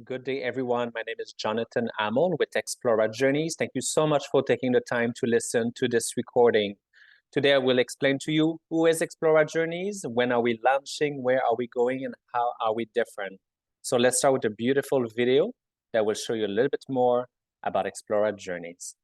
Good day, everyone. My name is Jonathan Amon with Explora Journeys. Thank you so much for taking the time to listen to this recording. Today, I will explain to you who is Explora Journeys, when are we launching, where are we going, and how are we different. So let's start with a beautiful video that will show you a little bit more about Explora Journeys.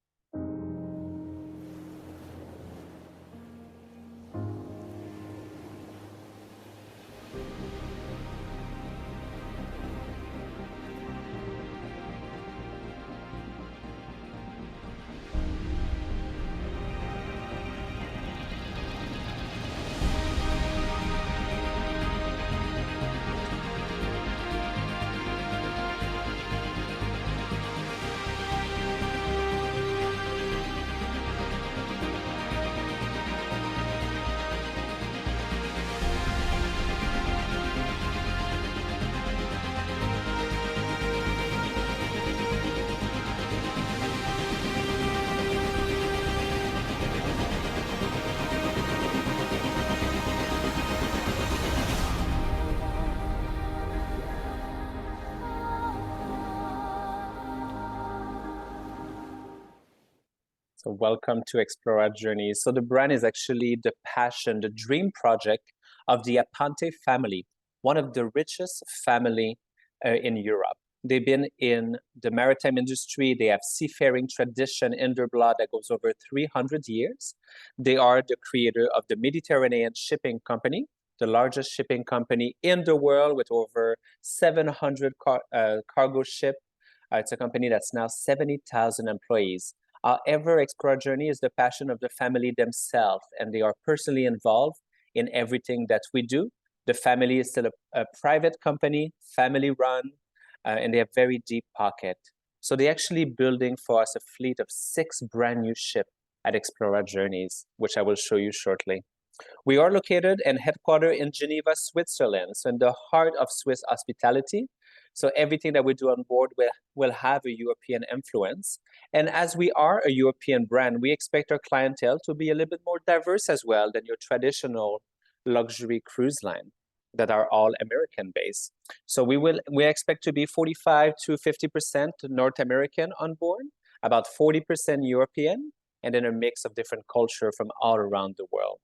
So welcome to Explora Journeys. So the brand is actually the passion, the dream project of the Aponte family, one of the richest family in Europe. They've been in the maritime industry. They have seafaring tradition in their blood that goes over 300 years. They are the creator of the Mediterranean Shipping Company, the largest shipping company in the world with over 700 cargo ship. It's a company that's now 70,000 employees. However, Explora Journey is the passion of the family themselves, and they are personally involved in everything that we do. The family is still a private company, family run, and they have very deep pocket. So they're actually building for us a fleet of 6 brand new ships at Explora Journeys, which I will show you shortly. We are located and headquartered in Geneva, Switzerland, so in the heart of Swiss hospitality. So everything that we do on board will have a European influence. And as we are a European brand, we expect our clientele to be a little bit more diverse as well than your traditional luxury cruise line that are all American based. So we expect to be 45 to 50% North American on board, about 40% European, and then a mix of different culture from all around the world.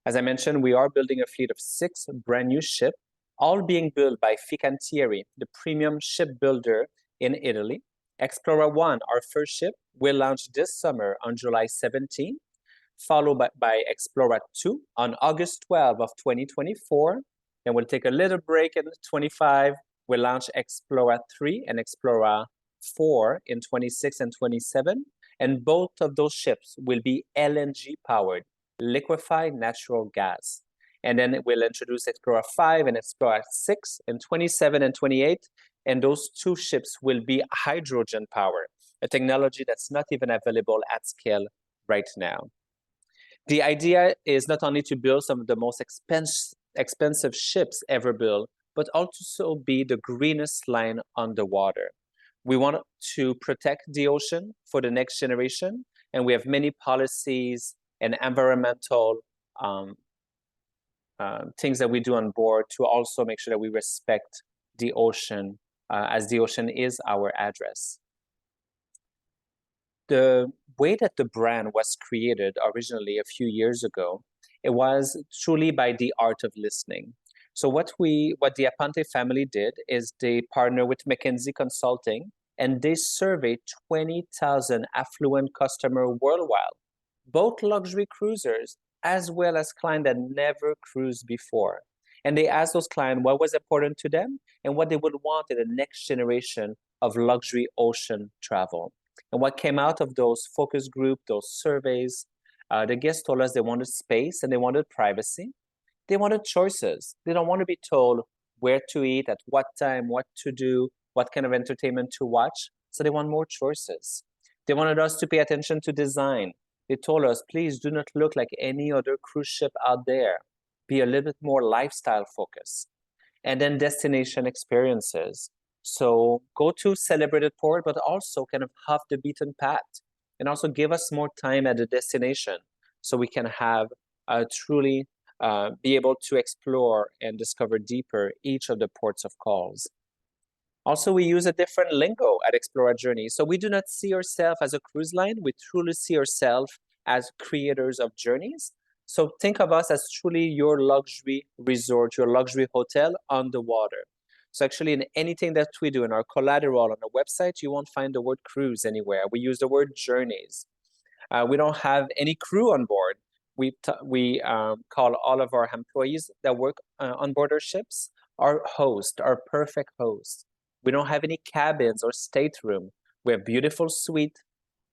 As I mentioned, we are building a fleet of 6 brand new ships, all being built by Fincantieri, the premium shipbuilder in Italy. Explora One, our first ship, will launch this summer on July 17, followed by Explora 2 on August 12 of 2024. Then we'll take a little break in 25. We'll launch Explora 3 and Explora 4 in 26 and 27. And both of those ships will be LNG powered, liquefied natural gas. And then we'll introduce Explora 5 and Explora 6 in 27 and 28. And those 2 ships will be hydrogen powered, a technology that's not even available at scale right now. The idea is not only to build some of the most expensive ships ever built, but also be the greenest line on the water. We want to protect the ocean for the next generation, and we have many policies and environmental things that we do on board to also make sure that we respect the ocean, as the ocean is our address. The way that the brand was created originally a few years ago, it was truly by the art of listening. So what the Aponte family did is they partnered with McKinsey Consulting, and they surveyed 20,000 affluent customers worldwide, both luxury cruisers as well as clients that never cruised before. And they asked those clients what was important to them and what they would want in the next generation of luxury ocean travel. And what came out of those focus group, those surveys, the guests told us they wanted space and they wanted privacy. They wanted choices. They don't want to be told where to eat, at what time, what to do, what kind of entertainment to watch. So they want more choices. They wanted us to pay attention to design. They told us, please do not look like any other cruise ship out there. Be a little bit more lifestyle focused. And then destination experiences. So go to celebrated port, but also kind of off the beaten path. And also give us more time at the destination so we can have truly be able to explore and discover deeper each of the ports of calls. Also, we use a different lingo at Explora Journeys. So we do not see ourselves as a cruise line. We truly see ourselves as creators of journeys. So think of us as truly your luxury resort, your luxury hotel on the water. So actually, in anything that we do, in our collateral, on our website, you won't find the word cruise anywhere. We use the word journeys. We don't have any crew on board. We call all of our employees that work on board our ships our host, our perfect host. We don't have any cabins or stateroom. We have beautiful suite,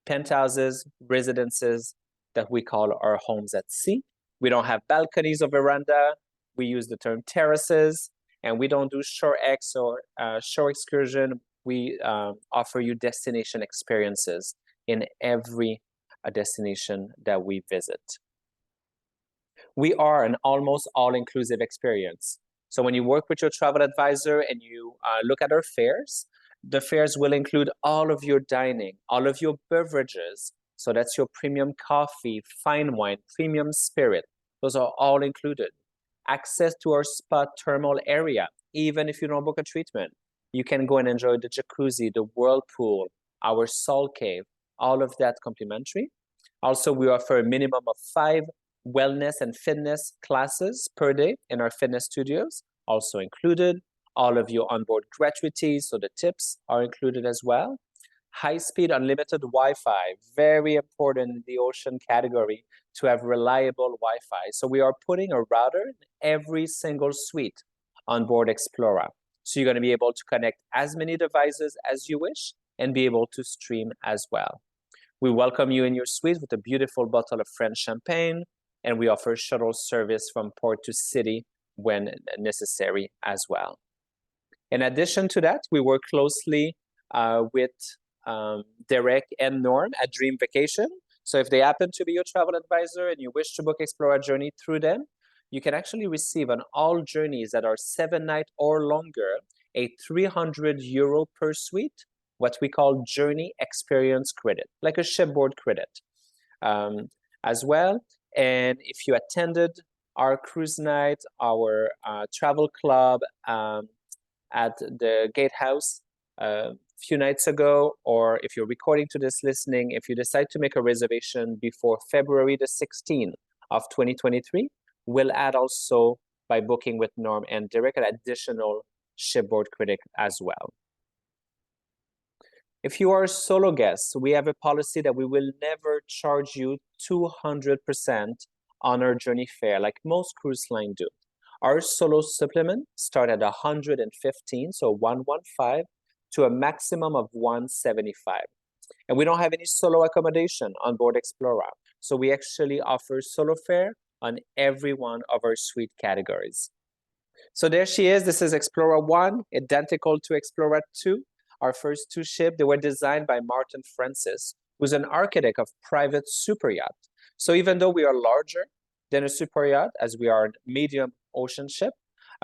penthouses, residences that we call our homes at sea. We don't have balconies or veranda. We use the term terraces, and we don't do shore X or shore excursion. We offer you destination experiences in every destination that we visit. We are an almost all-inclusive experience. So when you work with your travel advisor and you look at our fares, the fares will include all of your dining, all of your beverages. So that's your premium coffee, fine wine, premium spirit. Those are all included. Access to our spa thermal area, even if you don't book a treatment. You can go and enjoy the jacuzzi, the whirlpool, our salt cave, all of that complimentary. Also, we offer a minimum of 5 wellness and fitness classes per day in our fitness studios, also included. All of your onboard gratuities, so the tips are included as well. High-speed unlimited Wi-Fi, very important in the ocean category to have reliable Wi-Fi. So we are putting a router in every single suite on board Explora. So you're going to be able to connect as many devices as you wish and be able to stream as well. We welcome you in your suite with a beautiful bottle of French champagne, and we offer shuttle service from port to city when necessary as well. In addition to that, we work closely with Derek and Norm at Dream Vacation. So if they happen to be your travel advisor and you wish to book Explora Journey through them, you can actually receive on all journeys that are 7-night or longer a €300 per suite, what we call Journey Experience Credit, like a shipboard credit as well. And if you attended our cruise night, our travel club at the Gatehouse a few nights ago, or if you're recording to this listening, if you decide to make a reservation before February the 16th of 2023, we'll add also, by booking with Norm and Derek, an additional shipboard credit as well. If you are a solo guest, we have a policy that we will never charge you 200% on our journey fare, like most cruise lines do. Our solo supplement start at 115, so 115, to a maximum of 175. And we don't have any solo accommodation on board Explora. So we actually offer solo fare on every one of our suite categories. So there she is. This is Explora 1, identical to Explora 2. Our first 2 ships, they were designed by Martin Francis, who's an architect of private super yacht. So even though we are larger than a super yacht, as we are a medium ocean ship,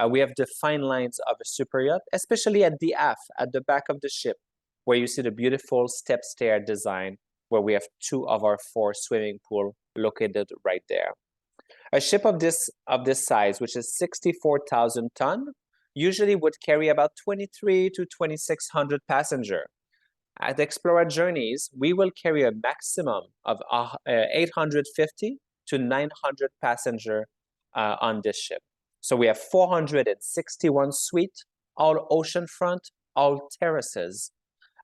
we have the fine lines of a super yacht, especially at the aft, at the back of the ship, where you see the beautiful step stair design, where we have 2 of our 4 swimming pools located right there. A ship of this size, which is 64,000 tons, usually would carry about 23 to 2,600 passengers. At Explora Journeys, we will carry a maximum of 850 to 900 passengers on this ship. So we have 461 suites, all oceanfront, all terraces.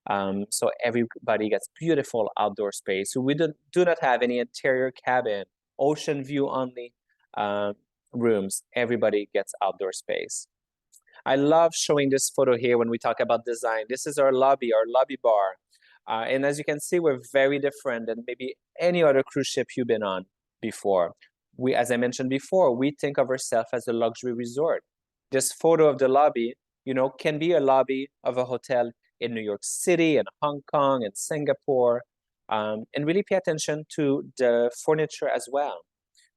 So everybody gets beautiful outdoor space. So we do not have any interior cabin, ocean view only rooms. Everybody gets outdoor space. I love showing this photo here when we talk about design. This is our lobby bar. And as you can see, we're very different than maybe any other cruise ship you've been on before. As I mentioned before, we think of ourselves as a luxury resort. This photo of the lobby, can be a lobby of a hotel in New York City and Hong Kong and Singapore, and really pay attention to the furniture as well.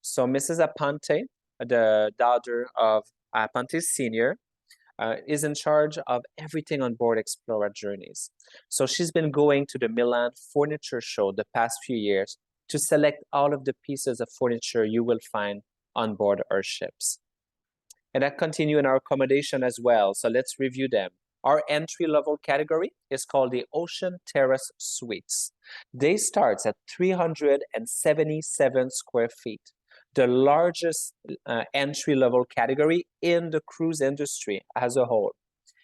So Mrs. Aponte, the daughter of Aponte Sr., is in charge of everything on board Explora Journeys. So she's been going to the Milan Furniture Show the past few years to select all of the pieces of furniture you will find on board our ships. And that continues in our accommodation as well. So let's review them. Our entry-level category is called the Ocean Terrace Suites. They start at 377 square feet, the largest entry-level category in the cruise industry as a whole.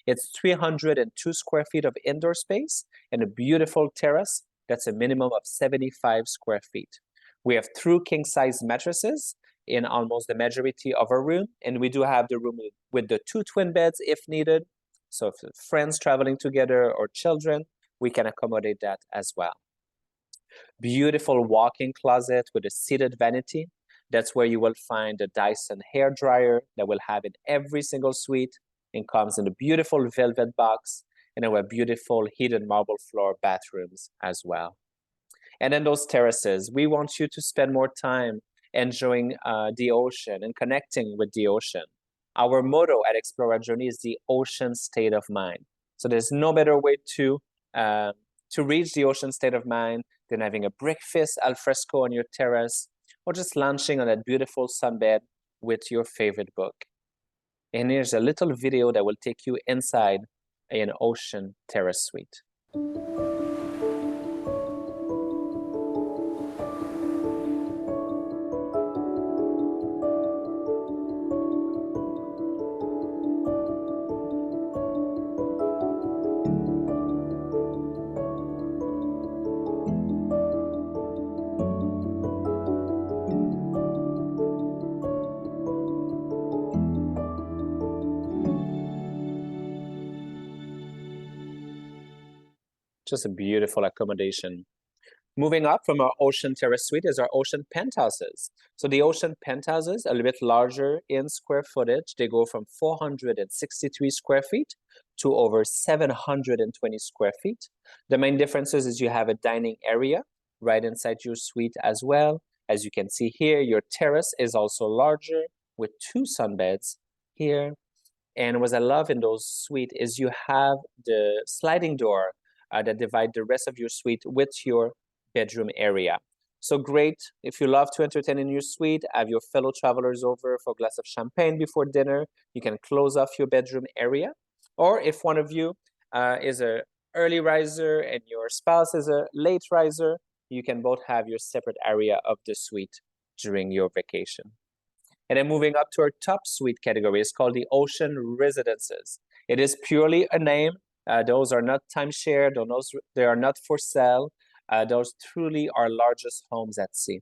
It's 302 square feet of indoor space and a beautiful terrace that's a minimum of 75 square feet. We have 2 king-size mattresses in almost the majority of our room, and we do have the room with the 2 twin beds if needed. So if friends traveling together or children, we can accommodate that as well. Beautiful walk-in closet with a seated vanity. That's where you will find the Dyson hair dryer that we'll have in every single suite. It comes in a beautiful velvet box, and there were beautiful heated marble floor bathrooms as well. And then those terraces, we want you to spend more time enjoying the ocean and connecting with the ocean. Our motto at Explora Journeys is the ocean state of mind. So there's no better way to reach the ocean state of mind than having a breakfast al fresco on your terrace, or just lounging on that beautiful sunbed with your favorite book. And here's a little video that will take you inside an ocean terrace suite. Just a beautiful accommodation. Moving up from our ocean terrace suite is our ocean penthouses. So the ocean penthouses are a little bit larger in square footage. They go from 463 square feet to over 720 square feet. The main differences is you have a dining area right inside your suite as well. As you can see here, your terrace is also larger with 2 sunbeds here. And what I love in those suites is you have the sliding door that divide the rest of your suite with your bedroom area. So great if you love to entertain in your suite, have your fellow travelers over for a glass of champagne before dinner, you can close off your bedroom area. Or if one of you is an early riser and your spouse is a late riser, you can both have your separate area of the suite during your vacation. And then moving up to our top suite category is called the Ocean Residences. It is purely a name. Those are not timeshare, they are not for sale. Those truly are largest homes at sea.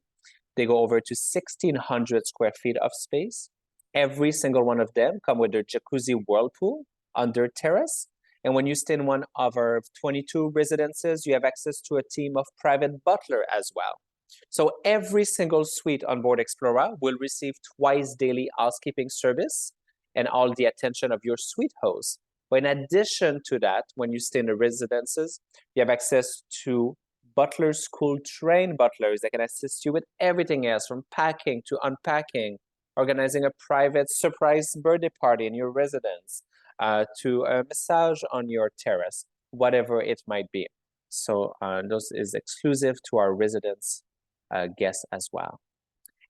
They go over to 1,600 square feet of space. Every single one of them come with their jacuzzi whirlpool on their terrace. And when you stay in one of our 22 residences, you have access to a team of private butler as well. So every single suite on board Explora will receive twice daily housekeeping service and all the attention of your suite host. But in addition to that, when you stay in the residences, you have access to butler school trained butlers that can assist you with everything else from packing to unpacking, organizing a private surprise birthday party in your residence, to a massage on your terrace, whatever it might be. So those is exclusive to our residence guests as well.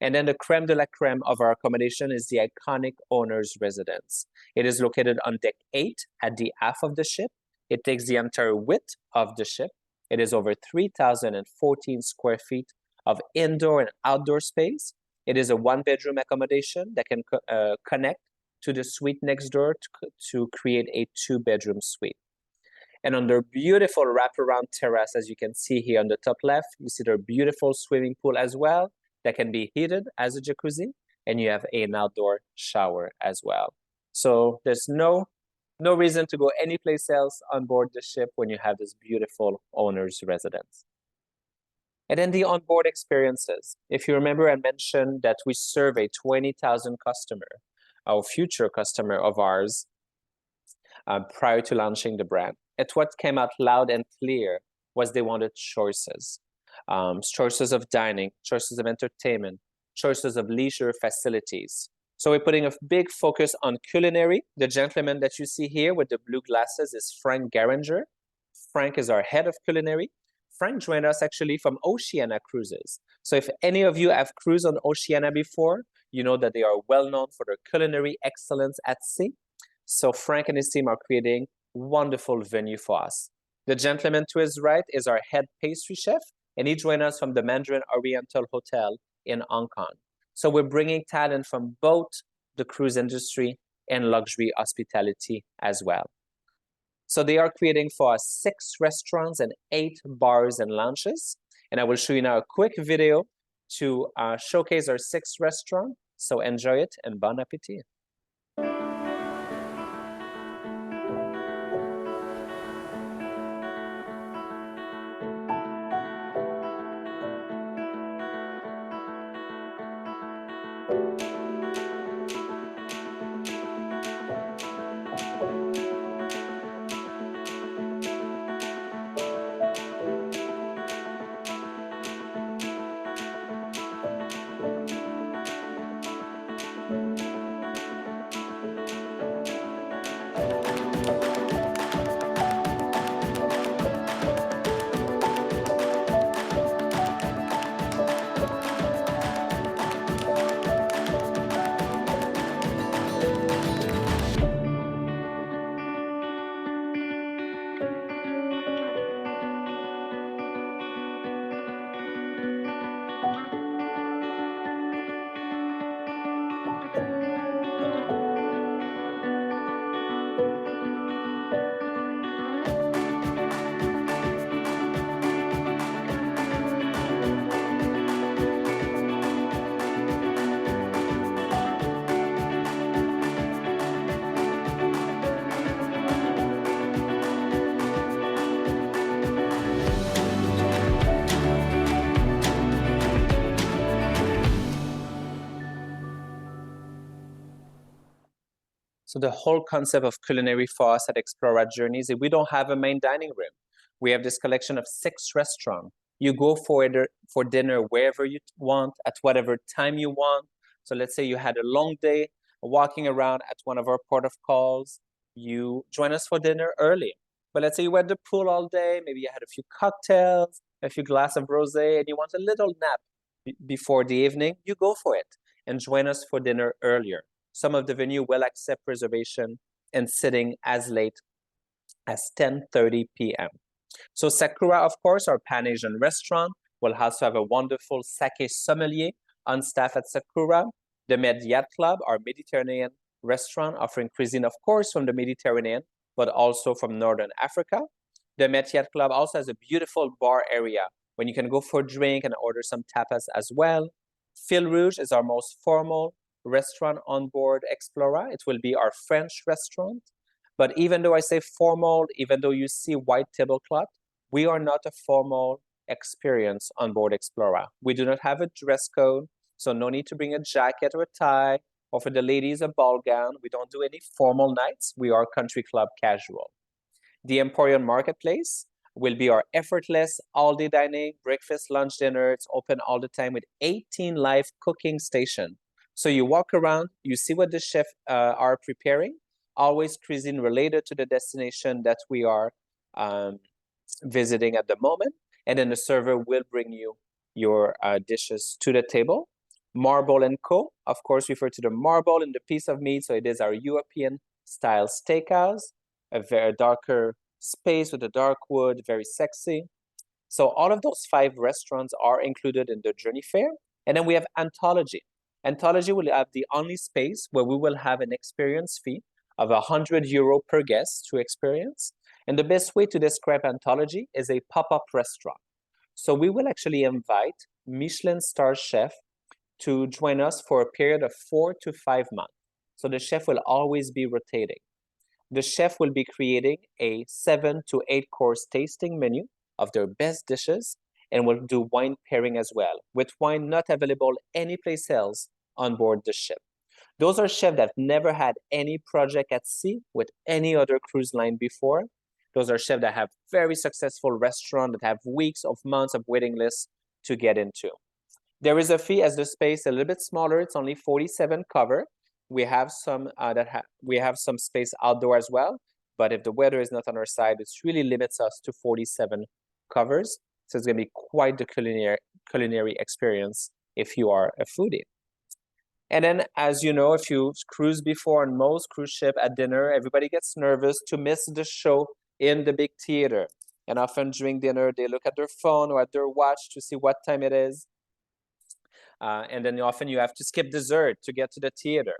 And then the creme de la creme of our accommodation is the iconic owner's residence. It is located on deck 8 at the aft of the ship. It takes the entire width of the ship. It is over 3,014 square feet of indoor and outdoor space. It is a 1-bedroom accommodation that can connect to the suite next door to create a 2-bedroom suite. And on their beautiful wraparound terrace, as you can see here on the top left, you see their beautiful swimming pool as well that can be heated as a jacuzzi, and you have an outdoor shower as well. So there's no reason to go anyplace else on board the ship when you have this beautiful owner's residence. And then the onboard experiences. If you remember, I mentioned that we surveyed 20,000 customer, our future customer of ours, prior to launching the brand. And what came out loud and clear was they wanted choices. Choices of dining, choices of entertainment, choices of leisure facilities. So we're putting a big focus on culinary. The gentleman that you see here with the blue glasses is Frank Garinger. Frank is our head of culinary. Frank joined us actually from Oceania Cruises. So if any of you have cruised on Oceania before, you know that they are well known for their culinary excellence at sea. So Frank and his team are creating wonderful venue for us. The gentleman to his right is our head pastry chef, and he joined us from the Mandarin Oriental Hotel in Hong Kong. So we're bringing talent from both the cruise industry and luxury hospitality as well. So they are creating for us 6 restaurants and 8 bars and lounges. And I will show you now a quick video to showcase our 6th restaurant. So enjoy it and bon appetit. So the whole concept of culinary for us at Explora Journeys is we don't have a main dining room. We have this collection of 6 restaurants. You go for dinner wherever you want, at whatever time you want. So let's say you had a long day walking around at one of our port of calls. You join us for dinner early. But let's say you were at the pool all day, maybe you had a few cocktails, a few glasses of rosé, and you want a little nap before the evening, you go for it and join us for dinner earlier. Some of the venue will accept reservation and sitting as late as 10:30 p.m. So Sakura, of course, our Pan-Asian restaurant, will also have a wonderful sake sommelier on staff at Sakura. The Med Yacht Club, our Mediterranean restaurant, offering cuisine, of course, from the Mediterranean, but also from Northern Africa. The Met Yacht Club also has a beautiful bar area when you can go for a drink and order some tapas as well. Fil Rouge is our most formal restaurant on board Explora. It will be our French restaurant. But even though I say formal, even though you see white tablecloth, we are not a formal experience on board Explora. We do not have a dress code, so no need to bring a jacket or a tie, or for the ladies, a ball gown. We don't do any formal nights. We are country club casual. The Emporium Marketplace will be our effortless all-day dining, breakfast, lunch, dinner. It's open all the time with 18 live cooking stations. So you walk around, you see what the chefs are preparing, always cuisine related to the destination that we are visiting at the moment. And then the server will bring you your dishes to the table. Marble & Co., of course, refer to the marble and the piece of meat. So it is our European style steakhouse, a very darker space with a dark wood, very sexy. So all of those 5 restaurants are included in the Journey Fair. And then we have Anthology. Anthology will have the only space where we will have an experience fee of €100 per guest to experience. And the best way to describe Anthology is a pop-up restaurant. So we will actually invite Michelin star chef to join us for a period of 4 to 5 months. So the chef will always be rotating. The chef will be creating a 7 to 8 course tasting menu of their best dishes, and will do wine pairing as well, with wine not available anyplace else on board the ship. Those are chefs that never had any project at sea with any other cruise line before. Those are chefs that have very successful restaurants that have weeks of months of waiting lists to get into. There is a fee as the space a little bit smaller. It's only 47 cover. We have some some space outdoor as well, but if the weather is not on our side, it really limits us to 47 covers. So it's going to be quite the culinary experience if you are a foodie. And then, as you know, if you cruise before on most cruise ship at dinner, everybody gets nervous to miss the show in the big theater. And often during dinner, they look at their phone or at their watch to see what time it is. And then often you have to skip dessert to get to the theater.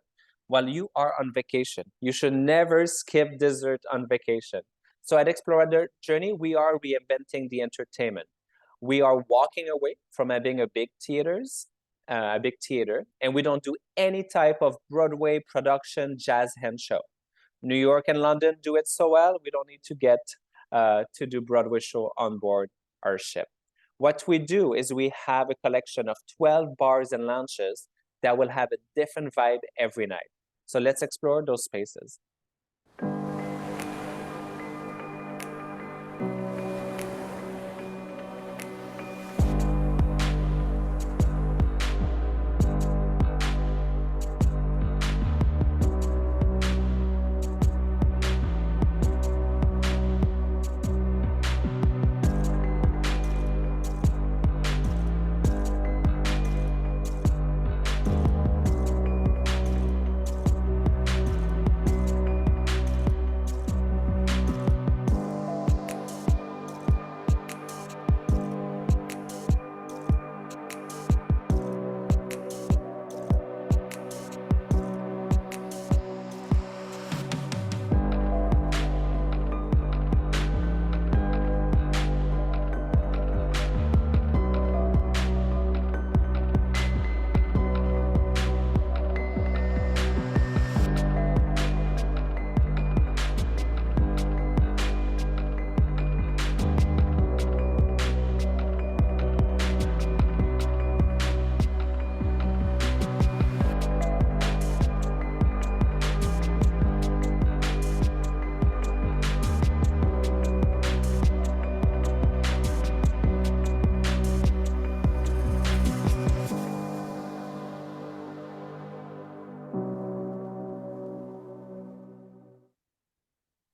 While you are on vacation, you should never skip dessert on vacation. So at Explora Journey, we are reinventing the entertainment. We are walking away from having a big theater, and we don't do any type of Broadway production jazz hand show. New York and London do it so well, we don't need to get to do Broadway show on board our ship. What we do is we have a collection of 12 bars and lounges that will have a different vibe every night. So let's explore those spaces.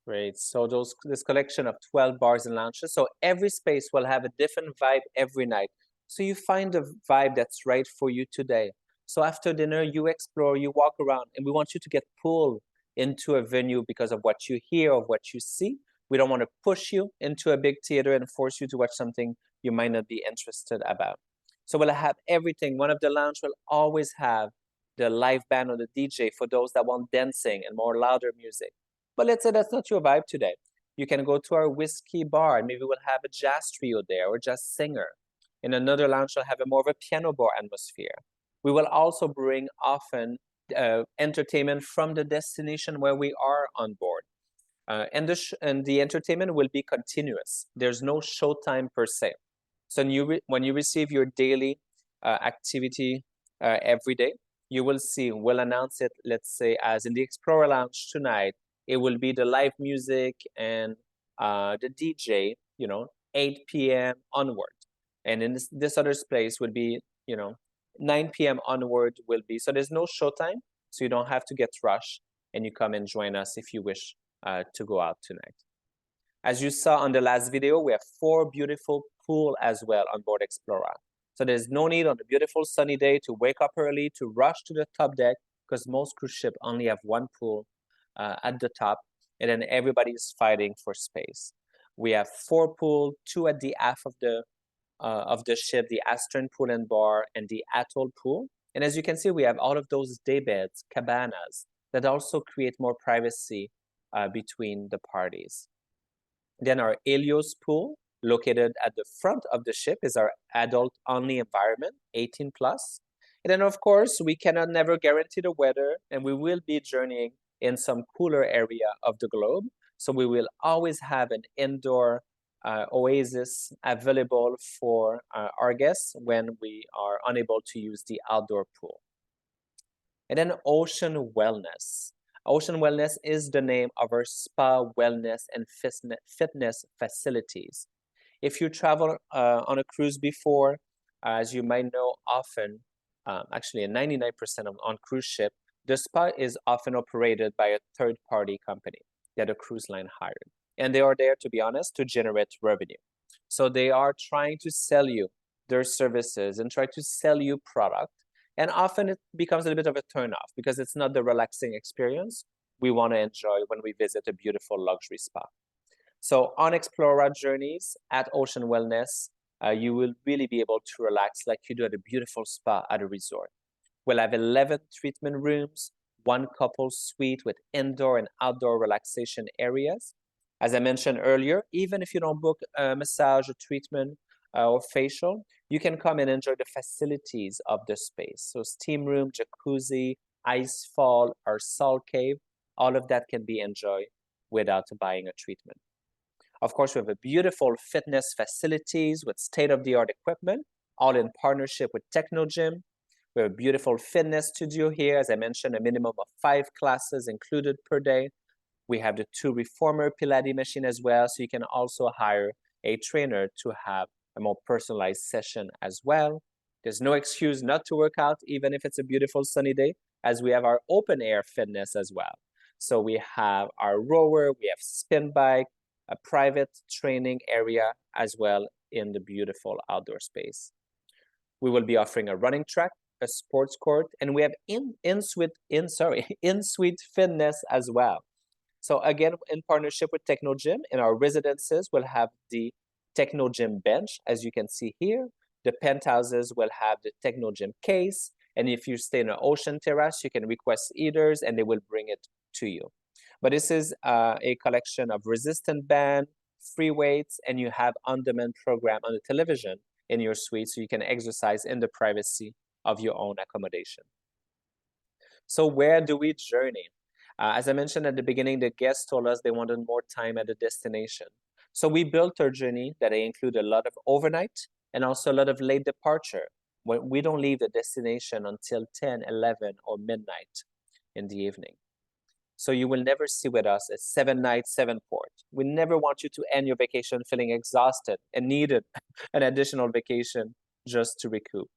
Great. So this collection of 12 bars and lounges. So every space will have a different vibe every night. So you find the vibe that's right for you today. So after dinner, you explore, you walk around, and we want you to get pulled into a venue because of what you hear, of what you see. We don't want to push you into a big theater and force you to watch something you might not be interested about. So we'll have everything. One of the lounge will always have the live band or the DJ for those that want dancing and more louder music. But let's say that's not your vibe today. You can go to our whiskey bar and maybe we'll have a jazz trio there or jazz singer. In another lounge, we'll have a more of a piano bar atmosphere. We will also bring often entertainment from the destination where we are on board. And the entertainment will be continuous. There's no showtime per se. So when you receive your daily activity every day, you will see, we'll announce it, let's say, as in the Explorer Lounge tonight, it will be the live music and the DJ, 8 p.m. onward. And in this other place would be, 9 p.m. onward will be. So there's no showtime, so you don't have to get rushed, and you come and join us if you wish to go out tonight. As you saw on the last video, we have 4 beautiful pools as well on board Explora. So there's no need on a beautiful sunny day to wake up early, to rush to the top deck, because most cruise ships only have 1 pool at the top, and then everybody is fighting for space. We have 4 pools, 2 at the aft of the ship, the astern pool and bar, and the atoll pool. And as you can see, we have all of those day beds, cabanas, that also create more privacy between the parties. Then our Helios pool, located at the front of the ship, is our adult-only environment, 18 plus. And then, of course, we cannot never guarantee the weather, and we will be journeying in some cooler area of the globe. So we will always have an indoor oasis available for our guests when we are unable to use the outdoor pool. And then Ocean Wellness. Ocean Wellness is the name of our spa, wellness, and fitness facilities. If you travel on a cruise before, as you might know, often, actually 99% on cruise ship, the spa is often operated by a third-party company that a cruise line hired. And they are there, to be honest, to generate revenue. So they are trying to sell you their services and try to sell you product. And often it becomes a little bit of a turnoff because it's not the relaxing experience we want to enjoy when we visit a beautiful luxury spa. So on Explora Journeys at Ocean Wellness, you will really be able to relax like you do at a beautiful spa at a resort. We'll have 11 treatment rooms, one couple suite with indoor and outdoor relaxation areas. As I mentioned earlier, even if you don't book a massage, a treatment, or facial, you can come and enjoy the facilities of the space. So steam room, jacuzzi, ice fall, or salt cave, all of that can be enjoyed without buying a treatment. Of course, we have a beautiful fitness facilities with state-of-the-art equipment, all in partnership with Technogym. We have a beautiful fitness studio here. As I mentioned, a minimum of 5 classes included per day. We have the 2 reformer Pilates machine as well, so you can also hire a trainer to have a more personalized session as well. There's no excuse not to work out, even if it's a beautiful sunny day, as we have our open air fitness as well. So we have our rower, we have spin bike, a private training area as well in the beautiful outdoor space. We will be offering a running track, a sports court, and we have in-suite fitness as well. So again, in partnership with Technogym, in our residences, we'll have the Technogym bench, as you can see here. The penthouses will have the Technogym case, and if you stay in an ocean terrace, you can request eaters, and they will bring it to you. But this is a collection of resistant band, free weights, and you have on-demand program on the television in your suite, so you can exercise in the privacy of your own accommodation. So where do we journey? As I mentioned at the beginning, the guests told us they wanted more time at the destination. So we built our journey that include a lot of overnight and also a lot of late departure. When we don't leave the destination until 10, 11, or midnight in the evening. So you will never see with us a 7 night, 7 port. We never want you to end your vacation feeling exhausted and needed an additional vacation just to recoup.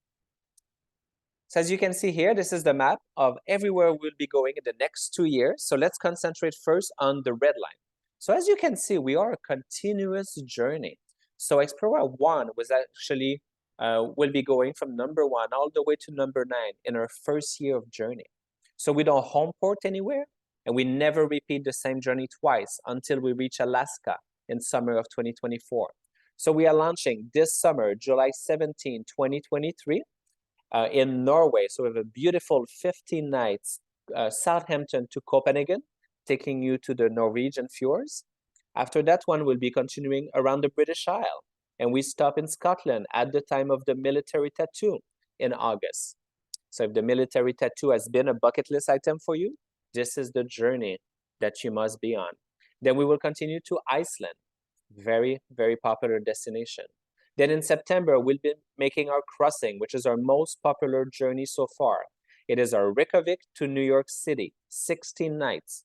So as you can see here, this is the map of everywhere we'll be going in the next 2 years. So let's concentrate first on the red line. So as you can see, we are a continuous journey. So Explora 1 was actually, will be going from number 1 all the way to number 9 in our first year of journey. So we don't home port anywhere, and we never repeat the same journey twice until we reach Alaska in summer of 2024. So we are launching this summer, July 17, 2023, in Norway. So we have a beautiful 15 nights, Southampton to Copenhagen, taking you to the Norwegian fjords. After that one, we'll be continuing around the British Isle. And we stop in Scotland at the time of the military tattoo in August. So if the military tattoo has been a bucket list item for you, this is the journey that you must be on. Then we will continue to Iceland, very, very popular destination. Then in September, we'll be making our crossing, which is our most popular journey so far. It is our Reykjavik to New York City, 16 nights.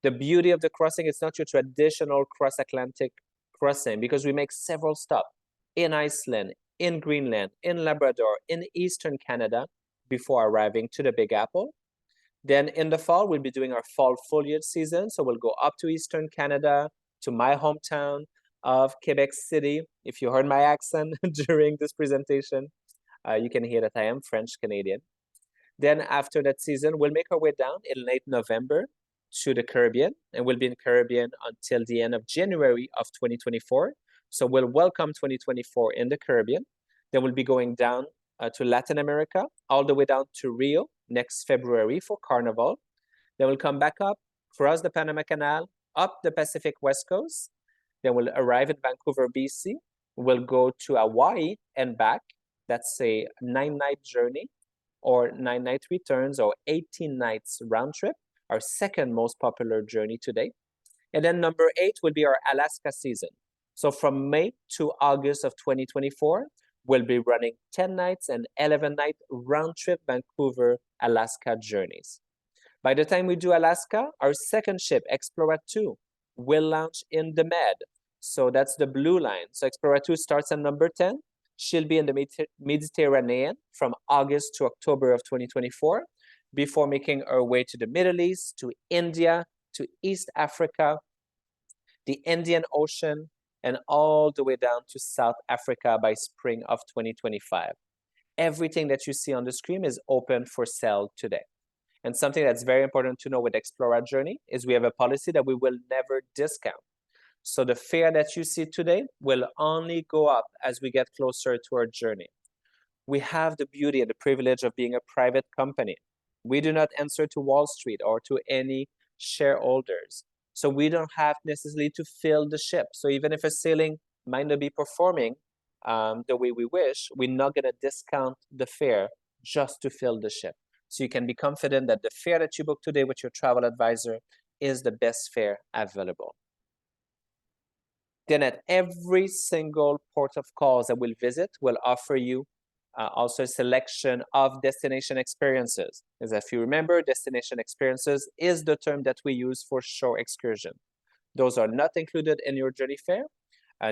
The beauty of the crossing is not your traditional cross-Atlantic crossing because we make several stops in Iceland, in Greenland, in Labrador, in Eastern Canada before arriving to the Big Apple. Then in the fall, we'll be doing our fall foliage season. So we'll go up to Eastern Canada, to my hometown of Quebec City. If you heard my accent during this presentation, you can hear that I am French Canadian. Then after that season, we'll make our way down in late November to the Caribbean, and we'll be in Caribbean until the end of January of 2024. So we'll welcome 2024 in the Caribbean. Then we'll be going down to Latin America, all the way down to Rio next February for Carnival. Then we'll come back up, cross the Panama Canal, up the Pacific West Coast. Then we'll arrive in Vancouver, BC. We'll go to Hawaii and back. That's a 9-night journey or 9-night returns or 18 nights round trip, our second most popular journey today. And then number 8 will be our Alaska season. So from May to August of 2024, we'll be running 10 nights and 11-night round trip Vancouver, Alaska journeys. By the time we do Alaska, our second ship, Explora 2, will launch in the Med. So that's the blue line. So Explora 2 starts at number 10. She'll be in the Mediterranean from August to October of 2024 before making her way to the Middle East, to India, to East Africa, the Indian Ocean, and all the way down to South Africa by spring of 2025. Everything that you see on the screen is open for sale today. And something that's very important to know with Explora Journey is we have a policy that we will never discount. So the fare that you see today will only go up as we get closer to our journey. We have the beauty and the privilege of being a private company. We do not answer to Wall Street or to any shareholders. So we don't have necessarily to fill the ship. So even if a sailing might not be performing the way we wish, we're not going to discount the fare just to fill the ship. So you can be confident that the fare that you book today with your travel advisor is the best fare available. Then at every single port of calls that we'll visit, we'll offer you also a selection of destination experiences. As if you remember, destination experiences is the term that we use for shore excursion. Those are not included in your journey fare.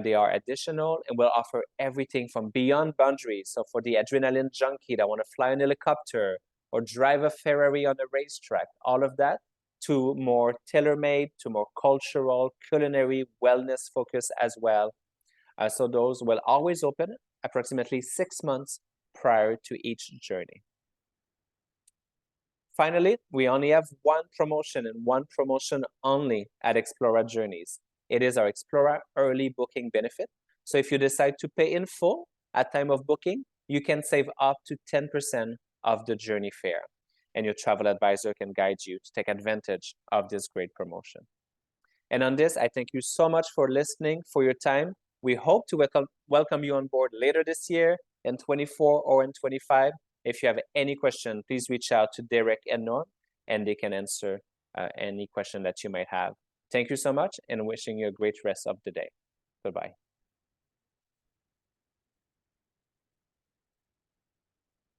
They are additional and will offer everything from beyond boundaries. So for the adrenaline junkie that want to fly an helicopter or drive a Ferrari on a racetrack, all of that, to more tailor-made, to more cultural, culinary, wellness focus as well. So those will always open approximately 6 months prior to each journey. Finally, we only have one promotion and one promotion only at Explora Journeys. It is our Explora early booking benefit. So if you decide to pay in full at time of booking, you can save up to 10% of the journey fare. And your travel advisor can guide you to take advantage of this great promotion. And on this, I thank you so much for listening, for your time. We hope to welcome you on board later this year in 24 or in 25. If you have any question, please reach out to Derek and Norm, and they can answer any question that you might have. Thank you so much, and wishing you a great rest of the day. Goodbye.